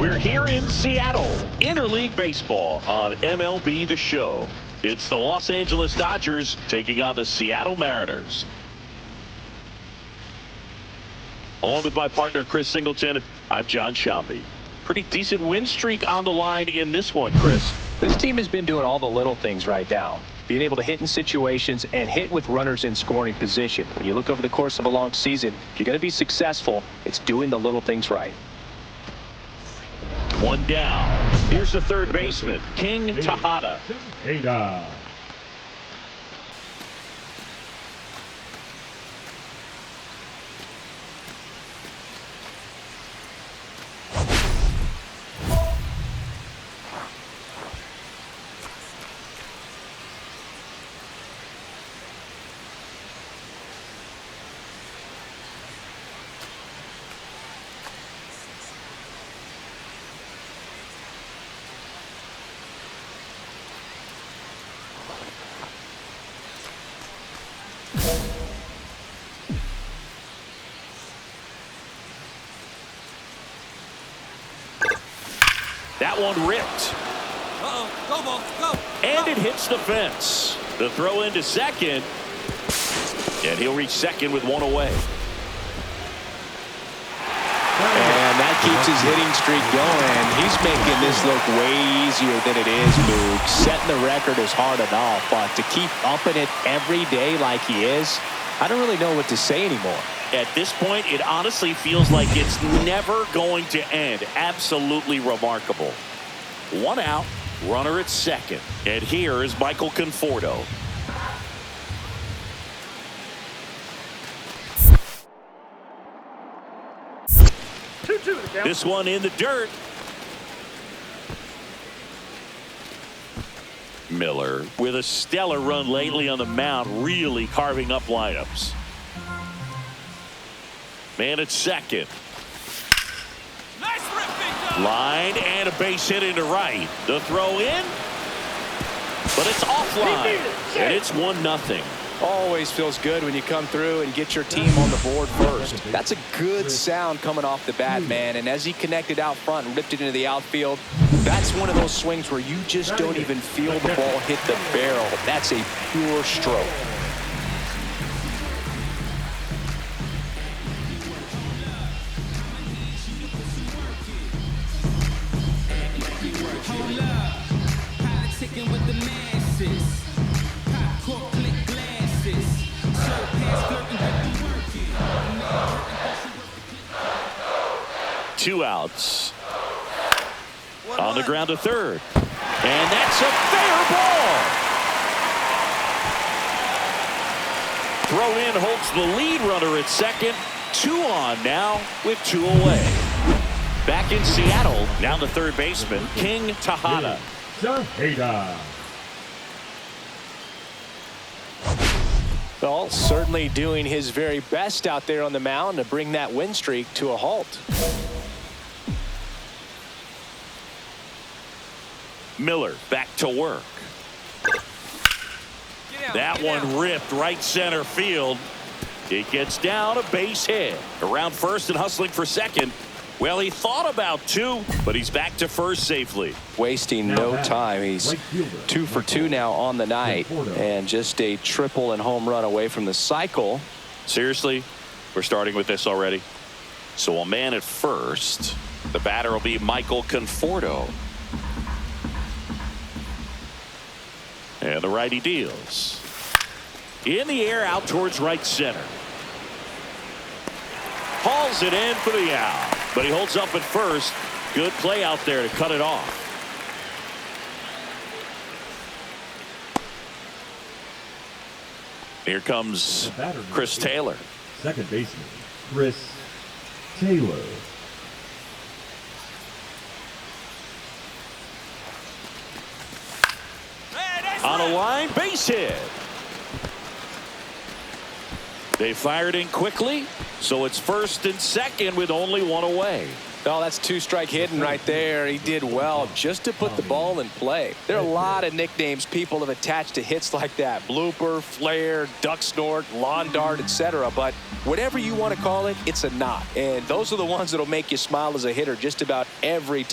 We're here in Seattle, Interleague Baseball on MLB The Show. It's the Los Angeles Dodgers taking on the Seattle Mariners. Along with my partner, Chris Singleton, I'm John Shambi. Pretty decent win streak on the line in this one, Chris. This team has been doing all the little things right now. Being able to hit in situations and hit with runners in scoring position. When you look over the course of a long season, if you're going to be successful, it's doing the little things right. One down. Here's the third baseman, King Tejada. That one ripped. Go, ball, go. And it hits the fence. The throw into second. And he'll reach second with one away. And that keeps his hitting streak going. He's making this look way easier than it is, Boog. Setting the record is hard enough, but to keep upping it every day like he is, I don't really know what to say anymore. At this point, it honestly feels like it's never going to end. Absolutely remarkable. One out, runner at second. And here is Michael Conforto. This one in the dirt. Miller with a stellar run lately on the mound, really carving up lineups. Man at second. Nice rip, Line and a base hit into right. The throw in, but it's offline, and it's 1-0. Always feels good when you come through and get your team on the board first. That's a good sound coming off the bat, man. And as he connected out front and ripped it into the outfield, that's one of those swings where you just don't even feel the ball hit the barrel. That's a pure stroke. Two outs. On the ground to third. And that's a fair ball. Throw in holds the lead runner at second. 2 on now with 2 away. Back in Seattle, now the third baseman, King Tejada. Well, certainly doing his very best out there on the mound to bring that win streak to a halt. Miller back to work. That one ripped right center field. It gets down, a base hit. Around first and hustling for second. Well, he thought about 2, but he's back to first safely. Wasting no time. He's 2 for 2 now on the night, and just a triple and home run away from the cycle. Seriously, we're starting with this already. So a man at first. The batter will be Michael Conforto. And the righty deals. In the air out towards right center. Hauls it in for the out. But he holds up at first. Good play out there to cut it off. Here comes Chris Taylor. Second baseman, Chris Taylor. On a line, base hit. They fired in quickly, so it's first and second with only 1 away. Oh, that's two-strike hitting right there. He did well just to put the ball in play. There are a lot of nicknames people have attached to hits like that. Blooper, flare, duck snort, lawn dart, etc. But whatever you want to call it, it's a knock. And those are the ones that'll make you smile as a hitter just about every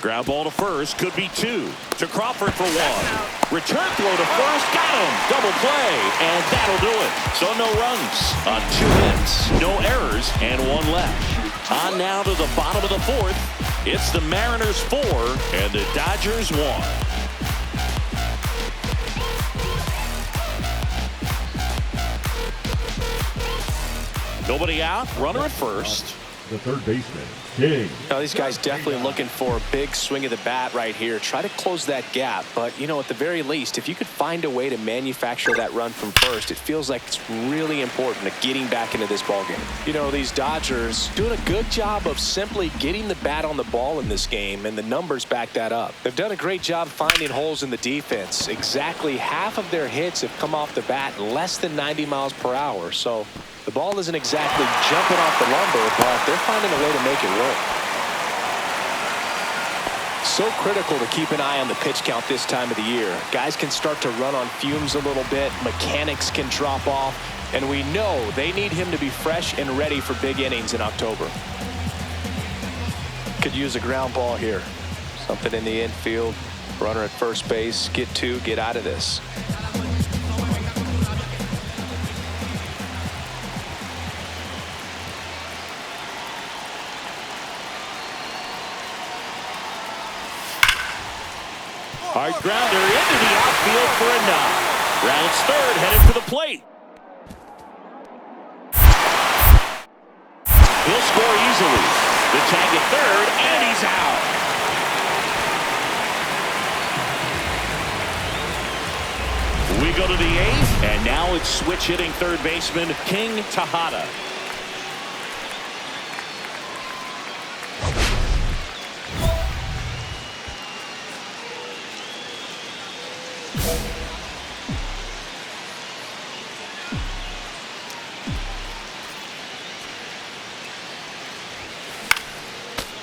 Ground ball to first, could be 2. To Crawford for 1. Return throw to first, got him. Double play, and that'll do it. So no runs on 2 hits, no errors, and 1 left. On now to the bottom of the 4th. It's the Mariners 4 and the Dodgers 1. Nobody out, runner at first. The third baseman, King. Now, these guys definitely looking for a big swing of the bat right here. Try to close that gap. But, you know, at the very least, if you could find a way to manufacture that run from first, it feels like it's really important to getting back into this ballgame. You know, these Dodgers doing a good job of simply getting the bat on the ball in this game, and the numbers back that up. They've done a great job finding holes in the defense. Exactly half of their hits have come off the bat less than 90 miles per hour. So the ball isn't exactly jumping off the lumber, but they're finding a way to make it work. So critical to keep an eye on the pitch count this time of the year. Guys can start to run on fumes a little bit. Mechanics can drop off. And we know they need him to be fresh and ready for big innings in October. Could use a ground ball here. Something in the infield. Runner at first base. Get 2, get out of this. Hard grounder into the outfield for a knock. Rounds third, headed for the plate. He'll score easily. The tag at third, and he's out. We go to the 8th, and now it's switch hitting third baseman King Tejada.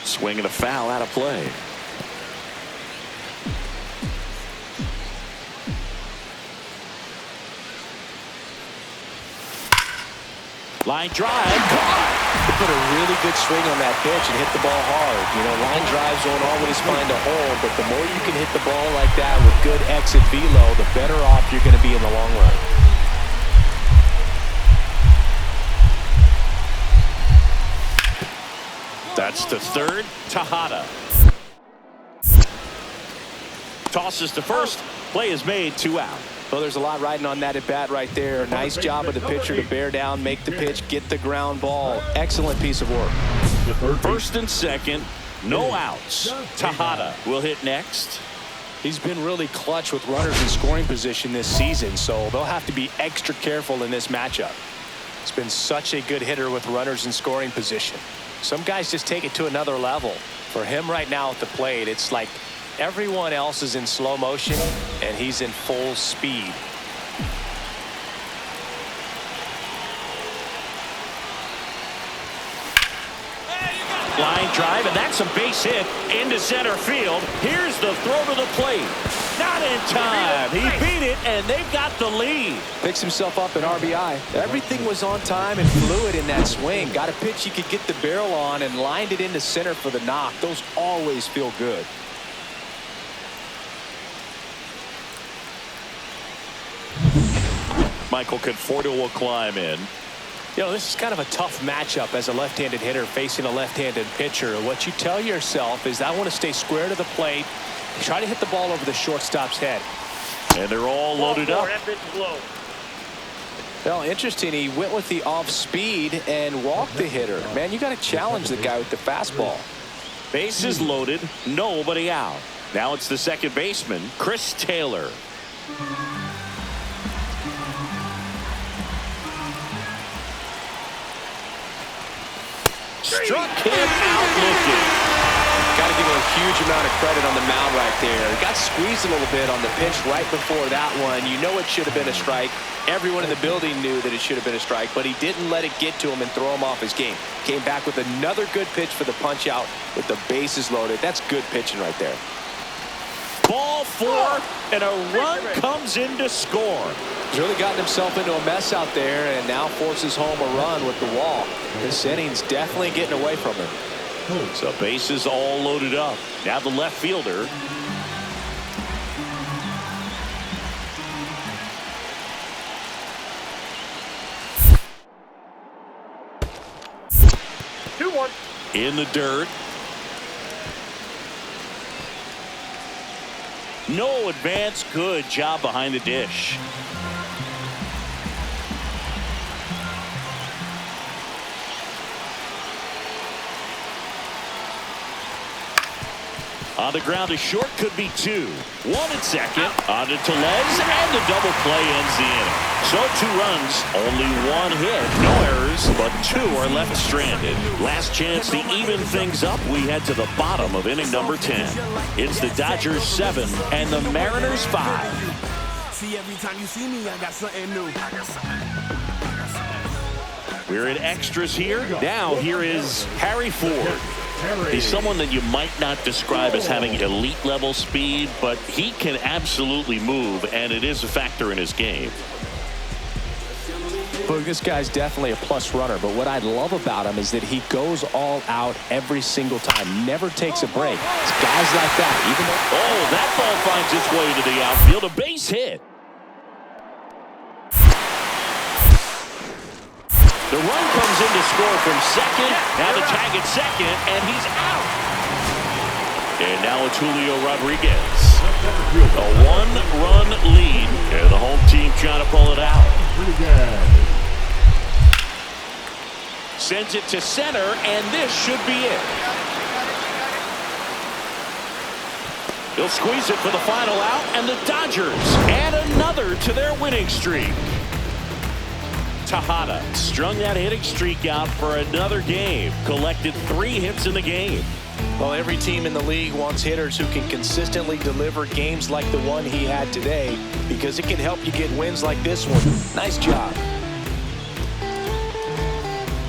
Swing and a foul out of play. Line drive. They put a really good swing on that pitch and hit the ball hard. You know, line drives don't always find a hole, but the more you can hit the ball like that with good exit velo, the better off you're going to be in the long run. That's the third. Tejada tosses to first. Play is made, 2 out. Well, there's a lot riding on that at bat right there. Nice job of the pitcher to bear down, make the pitch, get the ground ball. Excellent piece of work. First and second, no outs. Tejada will hit next. He's been really clutch with runners in scoring position this season, so they'll have to be extra careful in this matchup. He's been such a good hitter with runners in scoring position. Some guys just take it to another level. For him right now at the plate, it's like everyone else is in slow motion and he's in full speed. Line drive, and that's a base hit into center field. Here's the throw to the plate. Not in time. He beat it, and they've got the lead. Picks himself up an RBI. Everything was on time and fluid in that swing. Got a pitch he could get the barrel on and lined it into center for the knock. Those always feel good. Michael Conforto will climb in. You know, this is kind of a tough matchup as a left-handed hitter facing a left-handed pitcher. What you tell yourself is, I want to stay square to the plate, try to hit the ball over the shortstop's head. And they're all loaded up. Well, interesting. He went with the off speed and walked the hitter. Man, you got to challenge the guy with the fastball. Bases loaded, nobody out. Now it's the second baseman, Chris Taylor. Struck him out looking. Got to give a huge amount of credit on the mound right there. Got squeezed a little bit on the pitch right before that one. You know it should have been a strike. Everyone in the building knew that it should have been a strike, but he didn't let it get to him and throw him off his game. Came back with another good pitch for the punch out with the bases loaded. That's good pitching right there. Ball 4, and a run comes in to score. He's really gotten himself into a mess out there and now forces home a run with the wall. This inning's definitely getting away from him. So bases all loaded up. Now the left fielder. In the dirt. No advance. Good job behind the dish. On the ground to short, could be 2. 1 at second. On to Tellez, and the double play ends the inning. So 2 runs, only 1 hit, no errors, but 2 are left stranded. Last chance to even things up. We head to the bottom of inning number 10. It's the Dodgers 7 and the Mariners 5. See, every time you see me, I got something new. We're in extras here. Now here is Harry Ford. He's someone that you might not describe as having elite level speed, but he can absolutely move, and it is a factor in his game. Look, this guy's definitely a plus runner, but what I love about him is that he goes all out every single time, never takes a break. It's guys like that. Even though that ball finds its way to the outfield, a base hit. The run comes in to score from second. Now the tag at second, and he's out. And now it's Julio Rodriguez. A 1-run lead, and the home team trying to pull it out. Sends it to center, and this should be it. He'll squeeze it for the final out, and the Dodgers add another to their winning streak. Tejada strung that hitting streak out for another game. Collected 3 hits in the game. Well, every team in the league wants hitters who can consistently deliver games like the one he had today, because it can help you get wins like this one. Nice job.